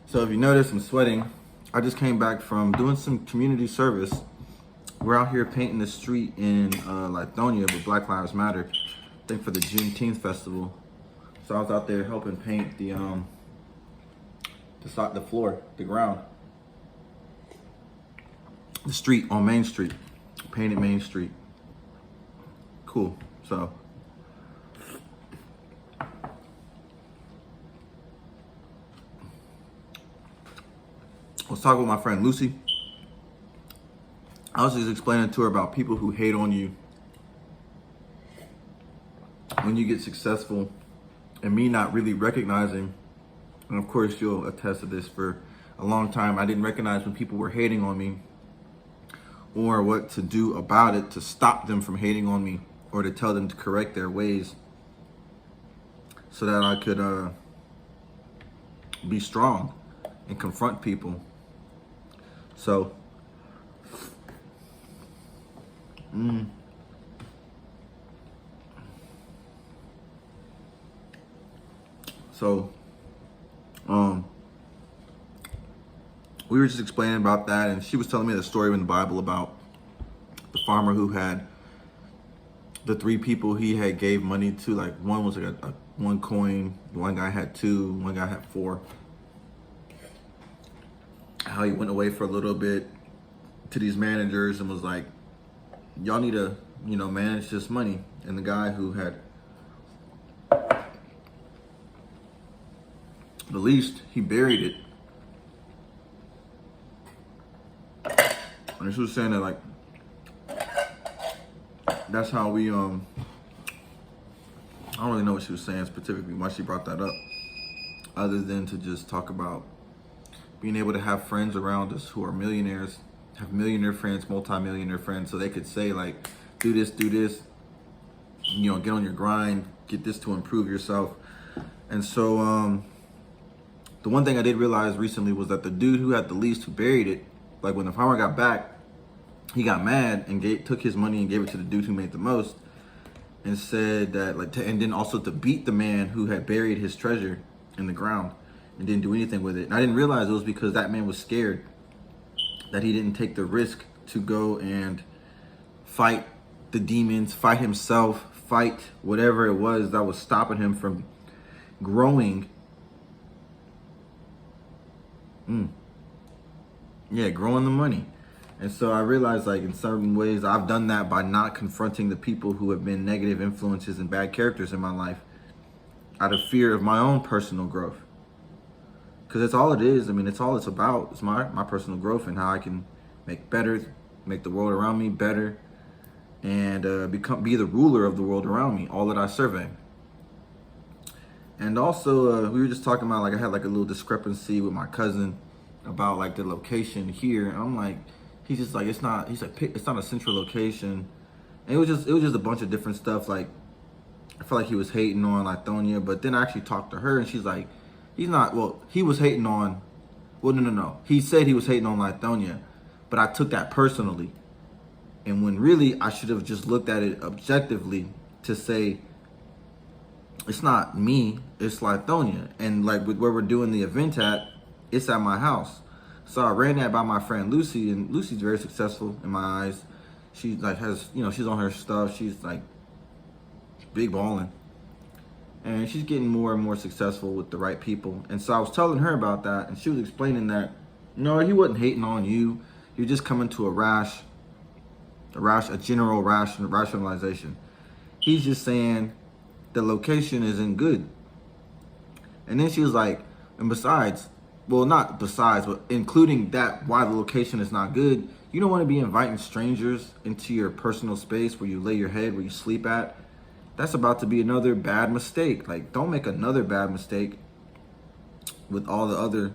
So if you notice, I'm sweating. I just came back from doing some community service. We're out here painting the street in Lithonia with Black Lives Matter, I think for the Juneteenth festival. So I was out there helping paint the floor, the ground, the street on Main Street, painted Main Street. Cool. So I was talking with my friend Lucy. I was just explaining to her about people who hate on you when you get successful, and me not really recognizing, and of course you'll attest to this, for a long time I didn't recognize when people were hating on me or what to do about it to stop them from hating on me or to tell them to correct their ways so that I could be strong and confront people. So we were just explaining about that, and she was telling me the story in the Bible about the farmer who had the three people he had gave money to. Like one was like a one coin, one guy had two, one guy had four. How he went away for a little bit to these managers and was like, y'all need to, manage this money. And the guy who had the least, he buried it. And she was saying that, like, that's how we, I don't really know what she was saying specifically, why she brought that up, other than to just talk about being able to have friends around us who are millionaires, have millionaire friends, multi-millionaire friends, so they could say, like, do this, get on your grind, get this to improve yourself. And so the one thing I did realize recently was that the dude who had the least, who buried it, like when the farmer got back, he got mad and took his money and gave it to the dude who made the most, and said that, and then also to beat the man who had buried his treasure in the ground and didn't do anything with it. And I didn't realize it was because that man was scared that he didn't take the risk to go and fight the demons, fight himself, fight whatever it was that was stopping him from growing. Growing the money. And so I realized, like, in certain ways, I've done that by not confronting the people who have been negative influences and bad characters in my life out of fear of my own personal growth. Because that's all it is. I mean, it's all it's about. It's my personal growth and how I can make the world around me better, and be the ruler of the world around me, all that I survey. And also, we were just talking about, like, I had like a little discrepancy with my cousin about like the location here. And I'm like, he's just like, it's not a central location. And it was just a bunch of different stuff. Like, I felt like he was hating on Lithonia, but then I actually talked to her and she's like, he was hating on, no. He said he was hating on Lithonia, but I took that personally. And when really I should have just looked at it objectively to say, it's not me, it's Lithonia. And like with where we're doing the event at, it's at my house. So I ran that by my friend Lucy, and Lucy's very successful in my eyes. She like has, she's on her stuff. She's like big balling. And she's getting more and more successful with the right people. And so I was telling her about that, and she was explaining that, no, he wasn't hating on you. You're just coming to a general rationalization. He's just saying the location isn't good. And then she was like, and besides, well, not besides, but including that, why the location is not good, you don't want to be inviting strangers into your personal space where you lay your head, where you sleep at. That's about to be another bad mistake. Like, don't make another bad mistake with all the other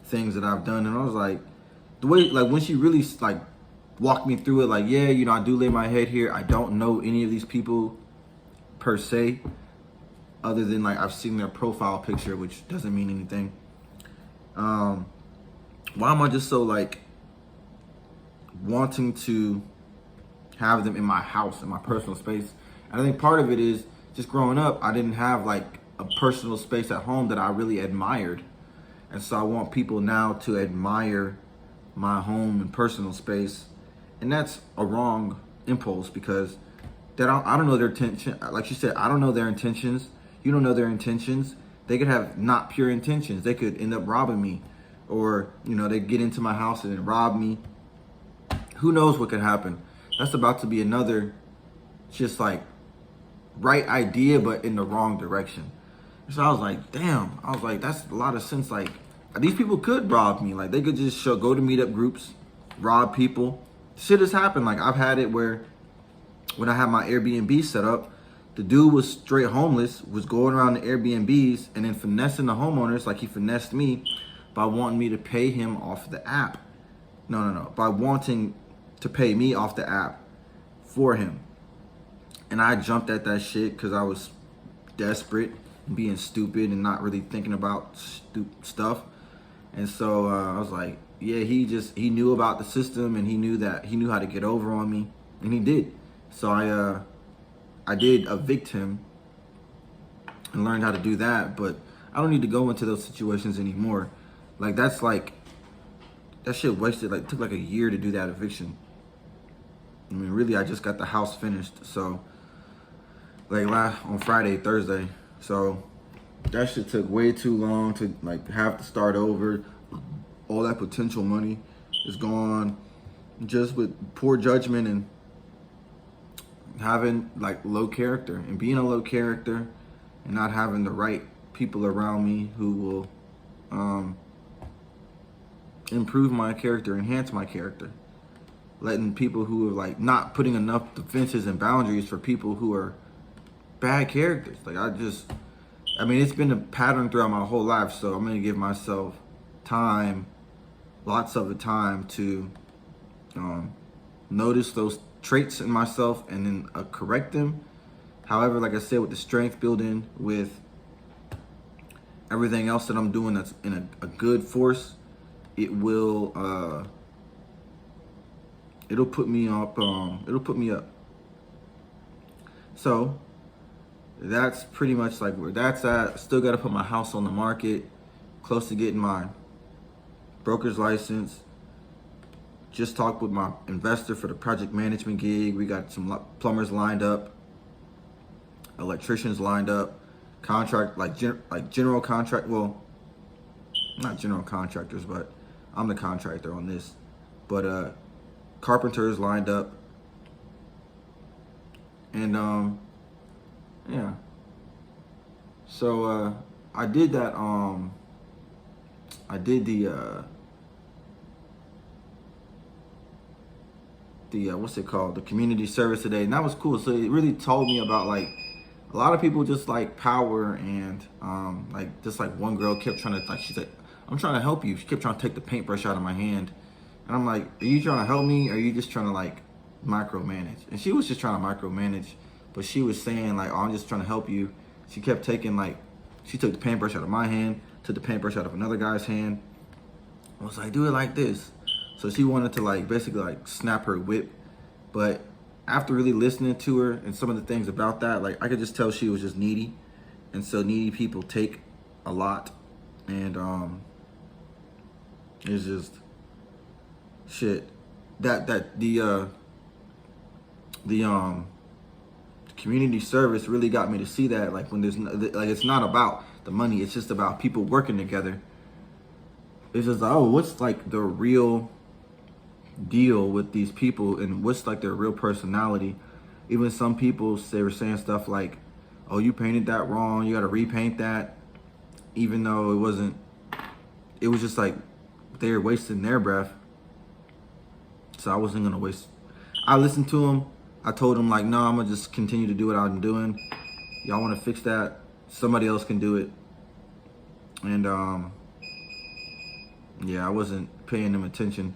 things that I've done. And I was like, the way, like, when she really like walked me through it, like, yeah, I do lay my head here. I don't know any of these people per se, other than like I've seen their profile picture, which doesn't mean anything. Why am I just so like wanting to have them in my house, in my personal space? And I think part of it is just growing up, I didn't have like a personal space at home that I really admired. And so I want people now to admire my home and personal space. And that's a wrong impulse because I don't know their intention. Like she said, I don't know their intentions. You don't know their intentions. They could have not pure intentions. They could end up robbing me, or they get into my house and then rob me. Who knows what could happen? That's about to be another, just like, right idea, but in the wrong direction. So I was like, damn. I was like, that's a lot of sense. Like, these people could rob me. Like, they could just go to meetup groups, rob people. Shit has happened. Like, I've had it where when I had my Airbnb set up, the dude was straight homeless, was going around the Airbnbs and then finessing the homeowners like he finessed me by wanting me to pay him off the app. No. By wanting to pay me off the app for him. And I jumped at that shit because I was desperate and being stupid and not really thinking about stuff. And so I was like, yeah, he knew about the system and he knew how to get over on me, and he did. So I did evict him and learned how to do that, but I don't need to go into those situations anymore. Like, that shit wasted, like, took like a year to do that eviction. I mean, really, I just got the house finished. So, like, on Friday, Thursday. So that shit took way too long to, like, have to start over. All that potential money is gone just with poor judgment and having, like, low character, and being a low character and not having the right people around me who will improve my character, enhance my character. Letting people who are, like, not putting enough defenses and boundaries for people who are bad characters. Like, I mean, it's been a pattern throughout my whole life, so I'm gonna give myself time, lots of the time, to notice those traits in myself and then correct them. However, like I said, with the strength building, with everything else that I'm doing that's in a good force, it will it'll put me up. It'll put me up. So that's pretty much like where that's at. Still got to put my house on the market. Close to getting my broker's license. Just talked with my investor for the project management gig. We got some plumbers lined up, electricians lined up, contract like general contract. Well, not general contractors, but I'm the contractor on this. But carpenters lined up, and yeah. So I did that. I did the what's it called? The community service today, and that was cool. So it really told me about, like, a lot of people just like power, and like, just like one girl kept trying to, like, she's like, I'm trying to help you. She kept trying to take the paintbrush out of my hand, and I'm like, are you trying to help me, or are you just trying to, like, micromanage? And she was just trying to micromanage, but she was saying, like, oh, I'm just trying to help you. She kept taking, like, she took the paintbrush out of my hand, took the paintbrush out of another guy's hand. I was like, do it like this. So she wanted to, like, basically, like, snap her whip. But after really listening to her and some of the things about that, like, I could just tell she was just needy. And so needy people take a lot. And it's just shit. The community service really got me to see that, like, when there's like, it's not about the money, it's just about people working together. It's just like, oh, what's, like, the real deal with these people, and what's, like, their real personality. Even some people, they were saying stuff like, oh, you painted that wrong, you got to repaint that, even though it was just like they were wasting their breath. So I wasn't gonna waste. I listened to them. I told them, like, no, I'm gonna just continue to do what I'm doing. Y'all want to fix that, somebody else can do it. And yeah, I wasn't paying them attention.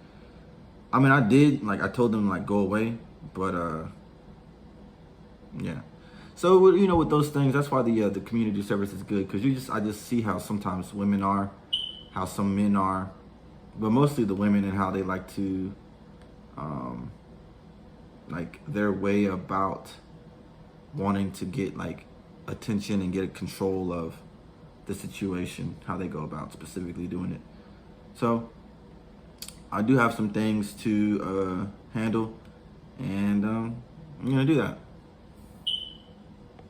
I mean, I did, like, I told them, like, go away, but yeah. So, with those things, that's why the community service is good, because I just see how sometimes women are, how some men are, but mostly the women, and how they like to, like, their way about wanting to get, like, attention and get control of the situation, how they go about specifically doing it. So I do have some things to handle, and I'm gonna do that.